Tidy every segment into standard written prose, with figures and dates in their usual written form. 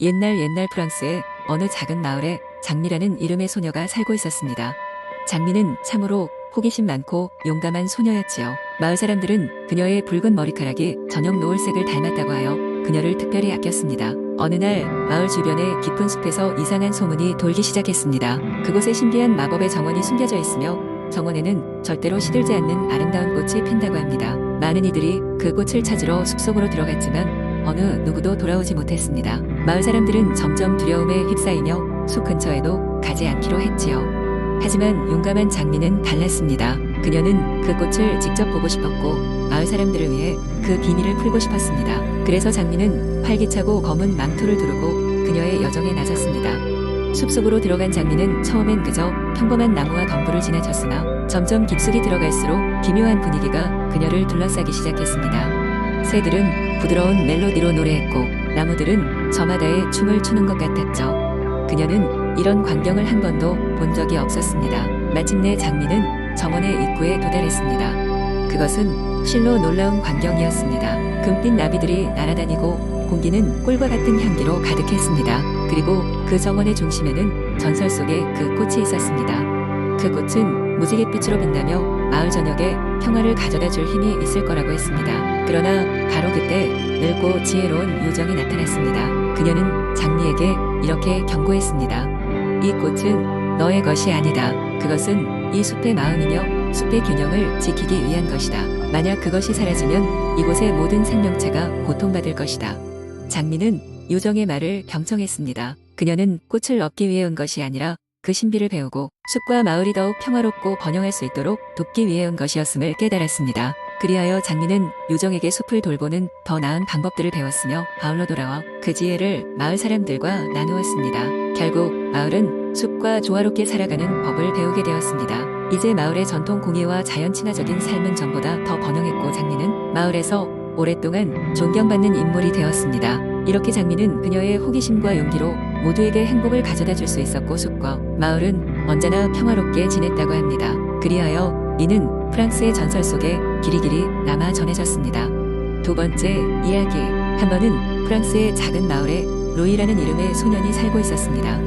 옛날 프랑스의 어느 작은 마을에 장미라는 이름의 소녀가 살고 있었습니다. 장미는 참으로 호기심 많고 용감한 소녀였지요. 마을 사람들은 그녀의 붉은 머리카락이 저녁 노을색을 닮았다고 하여 그녀를 특별히 아꼈습니다. 어느 날 마을 주변의 깊은 숲에서 이상한 소문이 돌기 시작했습니다. 그곳에 신비한 마법의 정원이 숨겨져 있으며 정원에는 절대로 시들지 않는 아름다운 꽃이 핀다고 합니다. 많은 이들이 그 꽃을 찾으러 숲속으로 들어갔지만 어느 누구도 돌아오지 못했습니다. 마을 사람들은 점점 두려움에 휩싸이며 숲 근처에도 가지 않기로 했지요. 하지만 용감한 장미는 달랐습니다. 그녀는 그 꽃을 직접 보고 싶었고 마을 사람들을 위해 그 비밀을 풀고 싶었습니다. 그래서 장미는 활기차고 검은 망토를 두르고 그녀의 여정에 나섰습니다. 숲속으로 들어간 장미는 처음엔 그저 평범한 나무와 덤불을 지나쳤으나 점점 깊숙이 들어갈수록 기묘한 분위기가 그녀를 둘러싸기 시작했습니다. 새들은 부드러운 멜로디로 노래했고 나무들은 저마다의 춤을 추는 것 같았죠. 그녀는 이런 광경을 한 번도 본 적이 없었습니다. 마침내 장미는 정원의 입구에 도달했습니다. 그것은 실로 놀라운 광경이었습니다. 금빛 나비들이 날아다니고 공기는 꿀과 같은 향기로 가득했습니다. 그리고 그 정원의 중심에는 전설 속의 그 꽃이 있었습니다. 그 꽃은 무지갯빛으로 빛나며 마을 전역에 평화를 가져다 줄 힘이 있을 거라고 했습니다. 그러나 바로 그때 늙고 지혜로운 요정이 나타났습니다. 그녀는 장미에게 이렇게 경고했습니다. 이 꽃은 너의 것이 아니다. 그것은 이 숲의 마음이며 숲의 균형을 지키기 위한 것이다. 만약 그것이 사라지면 이곳의 모든 생명체가 고통받을 것이다. 장미는 요정의 말을 경청했습니다. 그녀는 꽃을 얻기 위해 온 것이 아니라 그 신비를 배우고 숲과 마을이 더욱 평화롭고 번영할 수 있도록 돕기 위해 온 것이었음을 깨달았습니다. 그리하여 장미는 요정에게 숲을 돌보는 더 나은 방법들을 배웠으며 마을로 돌아와 그 지혜를 마을 사람들과 나누었습니다. 결국 마을은 숲과 조화롭게 살아가는 법을 배우게 되었습니다. 이제 마을의 전통 공예와 자연 친화적인 삶은 전보다 더 번영했고 장미는 마을에서 오랫동안 존경받는 인물이 되었습니다. 이렇게 장미는 그녀의 호기심과 용기로 모두에게 행복을 가져다 줄 수 있었고 숲과 마을은 언제나 평화롭게 지냈다고 합니다. 그리하여 이는 프랑스의 전설 속에 길이길이 남아 전해졌습니다. 두 번째 이야기. 한 번은 프랑스의 작은 마을에 루이라는 이름의 소년이 살고 있었습니다.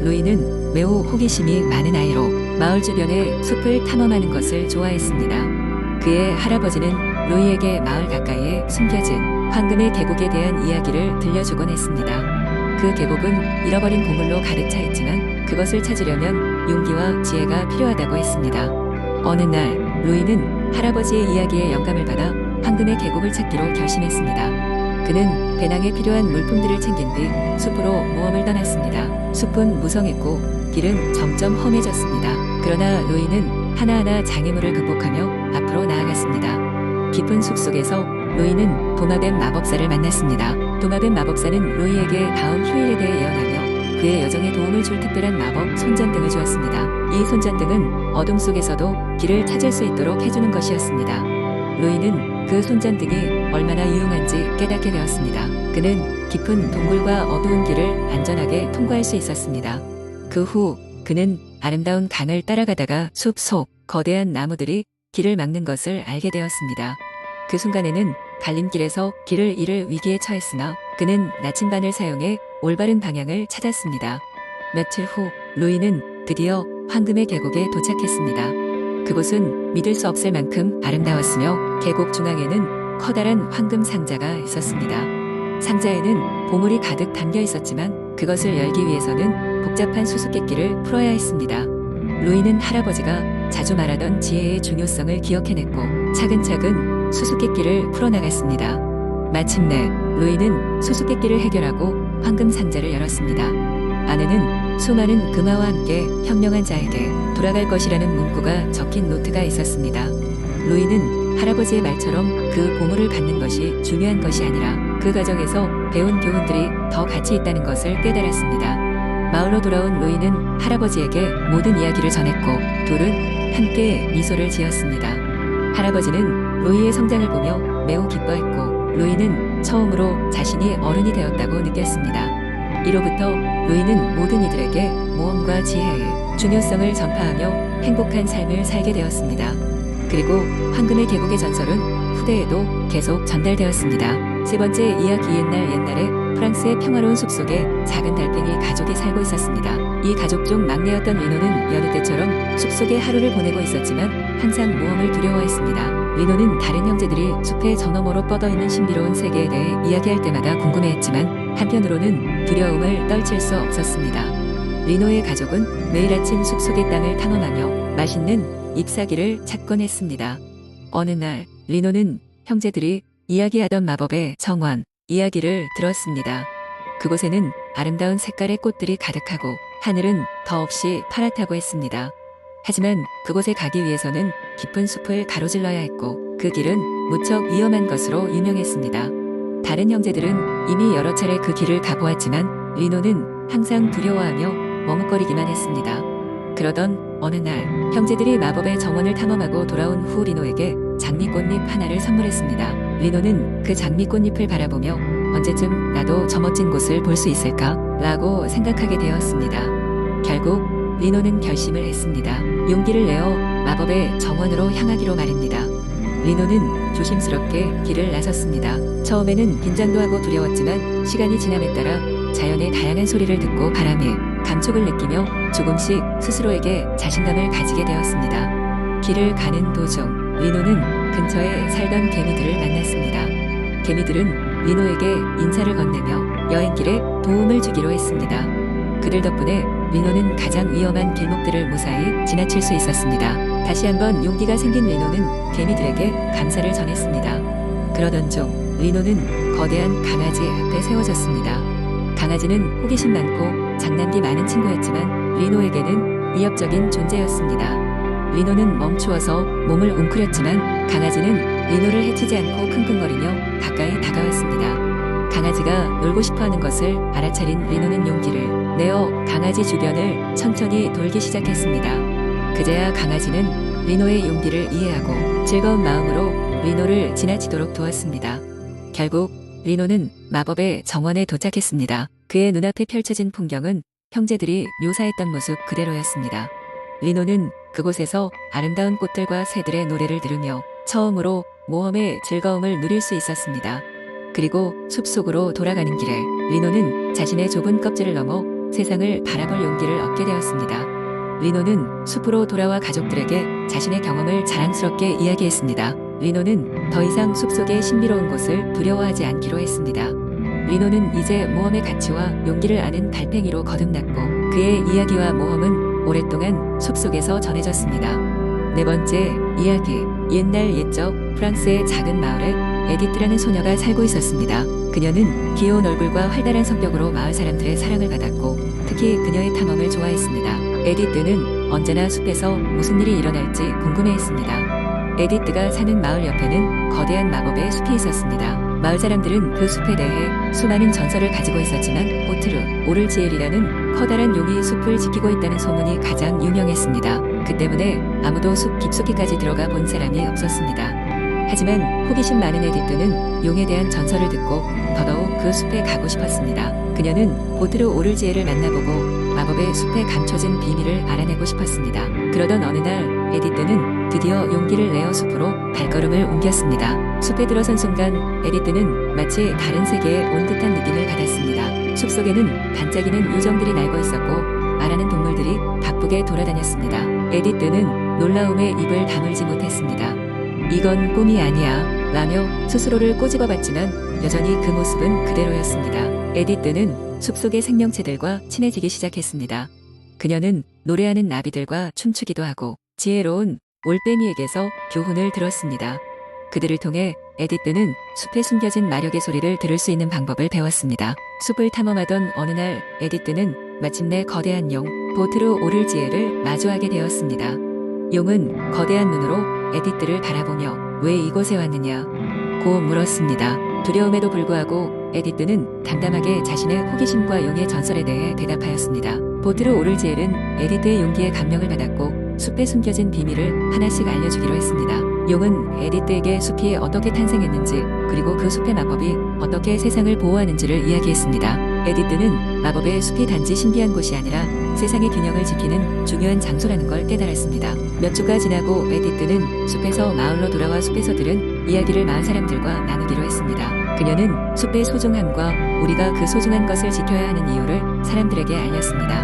루이는 매우 호기심이 많은 아이로 마을 주변의 숲을 탐험하는 것을 좋아했습니다. 그의 할아버지는 루이에게 마을 가까이에 숨겨진 황금의 계곡에 대한 이야기를 들려주곤 했습니다. 그 계곡은 잃어버린 보물로 가득 차 있지만 그것을 찾으려면 용기와 지혜가 필요하다고 했습니다. 어느 날 루이는 할아버지의 이야기에 영감을 받아 황금의 계곡을 찾기로 결심했습니다. 그는 배낭에 필요한 물품들을 챙긴 뒤 숲으로 모험을 떠났습니다. 숲은 무성했고 길은 점점 험해졌습니다. 그러나 루이는 하나하나 장애물을 극복하며 앞으로 나아갔습니다. 깊은 숲속에서 루이는 도마뱀 마법사를 만났습니다. 도마뱀 마법사는 루이에게 다음 휴일에 대해 예언하며 그의 여정에 도움을 줄 특별한 마법 손전등을 주었습니다. 이 손전등은 어둠 속에서도 길을 찾을 수 있도록 해주는 것이었습니다. 루이는 그 손전등이 얼마나 유용한지 깨닫게 되었습니다. 그는 깊은 동굴과 어두운 길을 안전하게 통과할 수 있었습니다. 그 후 그는 아름다운 강을 따라가다가 숲 속 거대한 나무들이 길을 막는 것을 알게 되었습니다. 그 순간에는 갈림길에서 길을 잃을 위기에 처했으나 그는 나침반을 사용해 올바른 방향을 찾았습니다. 며칠 후 루이는 드디어 황금의 계곡에 도착했습니다. 그곳은 믿을 수 없을 만큼 아름다웠으며 계곡 중앙에는 커다란 황금 상자가 있었습니다. 상자에는 보물이 가득 담겨 있었지만 그것을 열기 위해서는 복잡한 수수께끼를 풀어야 했습니다. 루이는 할아버지가 자주 말하던 지혜의 중요성을 기억해냈고 차근차근 수수께끼를 풀어나갔습니다. 마침내 루이는 수수께끼를 해결하고 황금 상자를 열었습니다. 안에는 수많은 금화와 함께 현명한 자에게 돌아갈 것이라는 문구가 적힌 노트가 있었습니다. 루이는 할아버지의 말처럼 그 보물을 받는 것이 중요한 것이 아니라 그 과정에서 배운 교훈들이 더 가치 있다는 것을 깨달았습니다. 마을로 돌아온 루이는 할아버지에게 모든 이야기를 전했고 둘은 함께 미소를 지었습니다. 할아버지는 루이의 성장을 보며 매우 기뻐했고 루이는 처음으로 자신이 어른이 되었다고 느꼈습니다. 이로부터 루이는 모든 이들에게 모험과 지혜의 중요성을 전파하며 행복한 삶을 살게 되었습니다. 그리고 황금의 계곡의 전설은 후대에도 계속 전달되었습니다. 세 번째 이야기. 옛날에 프랑스의 평화로운 숲속에 작은 달팽이 가족이 살고 있었습니다. 이 가족 중 막내였던 리노는 여느 때처럼 숲속에 하루를 보내고 있었지만 항상 모험을 두려워했습니다. 리노는 다른 형제들이 숲의 저 너머로 뻗어있는 신비로운 세계에 대해 이야기할 때마다 궁금해했지만 한편으로는 두려움을 떨칠 수 없었습니다. 리노의 가족은 매일 아침 숲속의 땅을 탐험하며 맛있는 잎사귀를 찾곤 했습니다. 어느 날 리노는 형제들이 이야기하던 마법의 정원 이야기를 들었습니다. 그곳에는 아름다운 색깔의 꽃들이 가득하고 하늘은 더없이 파랗다고 했습니다. 하지만 그곳에 가기 위해서는 깊은 숲을 가로질러야 했고 그 길은 무척 위험한 것으로 유명했습니다. 다른 형제들은 이미 여러 차례 그 길을 가보았지만 리노는 항상 두려워하며 머뭇거리기만 했습니다. 그러던 어느 날 형제들이 마법의 정원을 탐험하고 돌아온 후 리노에게 장미꽃잎 하나를 선물했습니다. 리노는 그 장미꽃잎을 바라보며 언제쯤 나도 저 멋진 곳을 볼 수 있을까? 라고 생각하게 되었습니다. 결국 리노는 결심을 했습니다. 용기를 내어 마법의 정원으로 향하기로 말입니다. 리노는 조심스럽게 길을 나섰습니다. 처음에는 긴장도 하고 두려웠지만 시간이 지남에 따라 자연의 다양한 소리를 듣고 바람에 감촉을 느끼며 조금씩 스스로에게 자신감을 가지게 되었습니다. 길을 가는 도중 리노는 근처에 살던 개미들을 만났습니다. 개미들은 리노에게 인사를 건네며 여행길에 도움을 주기로 했습니다. 그들 덕분에 리노는 가장 위험한 길목들을 무사히 지나칠 수 있었습니다. 다시 한번 용기가 생긴 리노는 개미들에게 감사를 전했습니다. 그러던 중 리노는 거대한 강아지 앞에 세워졌습니다. 강아지는 호기심 많고 장난기 많은 친구였지만 리노에게는 위협적인 존재였습니다. 리노는 멈추어서 몸을 웅크렸지만 강아지는 리노를 해치지 않고 킁킁거리며 가까이 다가왔습니다. 강아지가 놀고 싶어하는 것을 알아차린 리노는 용기를 내어 강아지 주변을 천천히 돌기 시작했습니다. 그제야 강아지는 리노의 용기를 이해하고 즐거운 마음으로 리노를 지나치도록 도왔습니다. 결국 리노는 마법의 정원에 도착했습니다. 그의 눈앞에 펼쳐진 풍경은 형제들이 묘사했던 모습 그대로였습니다. 리노는 그곳에서 아름다운 꽃들과 새들의 노래를 들으며 처음으로 모험의 즐거움을 누릴 수 있었습니다. 그리고 숲속으로 돌아가는 길에 리노는 자신의 좁은 껍질을 넘어 세상을 바라볼 용기를 얻게 되었습니다. 리노는 숲으로 돌아와 가족들에게 자신의 경험을 자랑스럽게 이야기했습니다. 리노는 더 이상 숲속의 신비로운 곳을 두려워하지 않기로 했습니다. 리노는 이제 모험의 가치와 용기를 아는 달팽이로 거듭났고 그의 이야기와 모험은 오랫동안 숲속에서 전해졌습니다. 네 번째 이야기. 옛날 옛적 프랑스의 작은 마을에 에디트라는 소녀가 살고 있었습니다. 그녀는 귀여운 얼굴과 활달한 성격으로 마을 사람들의 사랑을 받았고 특히 그녀의 탐험을 좋아했습니다. 에디트는 언제나 숲에서 무슨 일이 일어날지 궁금해했습니다. 에디트가 사는 마을 옆에는 거대한 마법의 숲이 있었습니다. 마을 사람들은 그 숲에 대해 수많은 전설을 가지고 있었지만 보트르 오를지엘이라는 커다란 용이 숲을 지키고 있다는 소문이 가장 유명했습니다. 그 때문에 아무도 숲 깊숙이까지 들어가 본 사람이 없었습니다. 하지만 호기심 많은 에디트는 용에 대한 전설을 듣고 더더욱 그 숲에 가고 싶었습니다. 그녀는 보트르 오를지엘을 만나보고 마법의 숲에 감춰진 비밀을 알아내고 싶었습니다. 그러던 어느 날 에디트는 드디어 용기를 내어 숲으로 발걸음을 옮겼습니다. 숲에 들어선 순간 에디트는 마치 다른 세계에 온 듯한 느낌을 받았습니다. 숲속에는 반짝이는 요정들이 날고 있었고 말하는 동물들이 바쁘게 돌아다녔습니다. 에디트는 놀라움에 입을 다물지 못했습니다. 이건 꿈이 아니야 라며 스스로를 꼬집어봤지만 여전히 그 모습은 그대로였습니다. 에디트는 숲속의 생명체들과 친해지기 시작했습니다. 그녀는 노래하는 나비들과 춤추기도 하고 지혜로운 올빼미에게서 교훈을 들었습니다. 그들을 통해 에디트는 숲에 숨겨진 마력의 소리를 들을 수 있는 방법을 배웠습니다. 숲을 탐험하던 어느 날 에디트는 마침내 거대한 용 보트르 오를지엘을 마주하게 되었습니다. 용은 거대한 눈으로 에디트를 바라보며 왜 이곳에 왔느냐 고 물었습니다. 두려움에도 불구하고 에디트는 담담하게 자신의 호기심과 용의 전설에 대해 대답하였습니다. 보트르 오를지엘은 에디트의 용기에 감명을 받았고 숲에 숨겨진 비밀을 하나씩 알려주기로 했습니다. 용은 에디트에게 숲이 어떻게 탄생했는지 그리고 그 숲의 마법이 어떻게 세상을 보호하는지를 이야기했습니다. 에디트는 마법의 숲이 단지 신비한 곳이 아니라 세상의 균형을 지키는 중요한 장소라는 걸 깨달았습니다. 몇 주가 지나고 에디트는 숲에서 마을로 돌아와 숲에서 들은 이야기를 마을 사람들과 나누기로 했습니다. 그녀는 숲의 소중함과 우리가 그 소중한 것을 지켜야 하는 이유를 사람들에게 알렸습니다.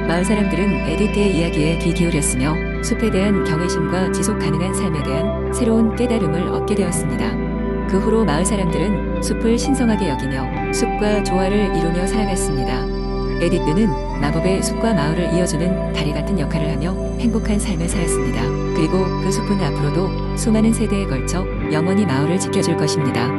마을 사람들은 에디트의 이야기에 귀 기울였으며 숲에 대한 경외심과 지속 가능한 삶에 대한 새로운 깨달음을 얻게 되었습니다. 그 후로 마을 사람들은 숲을 신성하게 여기며 숲과 조화를 이루며 살아갔습니다. 에디트는 마법의 숲과 마을을 이어주는 다리 같은 역할을 하며 행복한 삶을 살았습니다. 그리고 그 숲은 앞으로도 수많은 세대에 걸쳐 영원히 마을을 지켜줄 것입니다.